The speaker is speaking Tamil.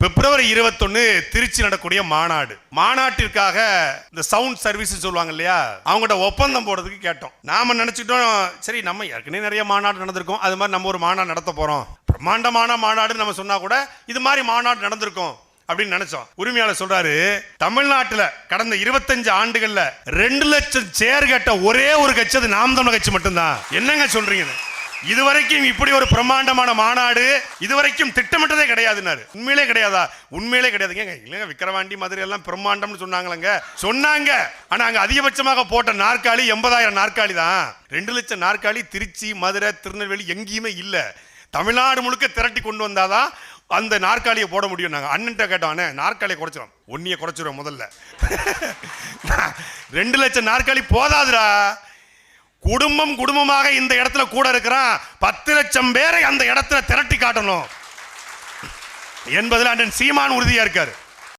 பிப்ரவரி 21 திருச்சி நடக்கூடிய மாநாட்டிற்காக இந்த சவுண்ட் சர்வீஸ் சொல்லுவாங்க இல்லையா, அவங்ககிட்ட ஒப்பந்தம் போடுறதுக்கு கேட்டோம். நாம நினைச்சிட்டோம், சரி நம்ம ஏற்கனவே நிறைய மாநாடு நடந்திருக்கோம், அது மாதிரி நம்ம ஒரு மாநாடு நடத்த போறோம், பிரம்மாண்டமான மாநாடு நம்ம சொன்னா கூட இது மாதிரி மாநாடு நடந்திருக்கும் அப்படின்னு நினைச்சோம். உரிமையாளர் சொல்றாரு, தமிழ்நாட்டுல கடந்த 25 ஆண்டுகள்ல 2 லட்சம் சேர் கேட்ட ஒரே ஒரு கட்சி அது நாம் தமிழர் கட்சி மட்டும்தான். என்னங்க சொல்றீங்க? இதுவரைக்கும் இப்படி ஒரு பிரம்மாண்டமான மாநாடு இதுவரைக்கும் திட்டமிட்டதே கிடையாதுன்னாரு. உண்மையிலே கிடையாதா? உண்மையிலே கிடையாதுங்க. இல்லைங்க, விக்கிரவாண்டி மதுரை எல்லாம் பிரம்மாண்டம்னு சொன்னாங்க. ஆனா அங்க அதிகபட்சமாக போட்ட நாற்காலி 80,000 நாற்காலி தான். 2 லட்சம் நாற்காலி திருச்சி, மதுரை, திருநெல்வேலி எங்கேயுமே இல்ல. தமிழ்நாடு முழுக்க திரட்டி கொண்டு வந்தாதான் அந்த நாற்காலியை போட முடியும். நாங்க அண்ணன்ட்ட கேட்டோம், நாற்காலியை குறைச்சிடும், ஒன்னிய குறைச்சிடும் முதல்ல. 2 லட்சம் நாற்காலி போதாதுடா. குடும்பமாக இந்த இடத்துல கூட இருக்கிறான், 10 லட்சம் பேரை அந்த இடத்துல திரட்டி காட்டணும் என்பதில் அண்ணன் சீமான் உறுதியா இருக்காரு.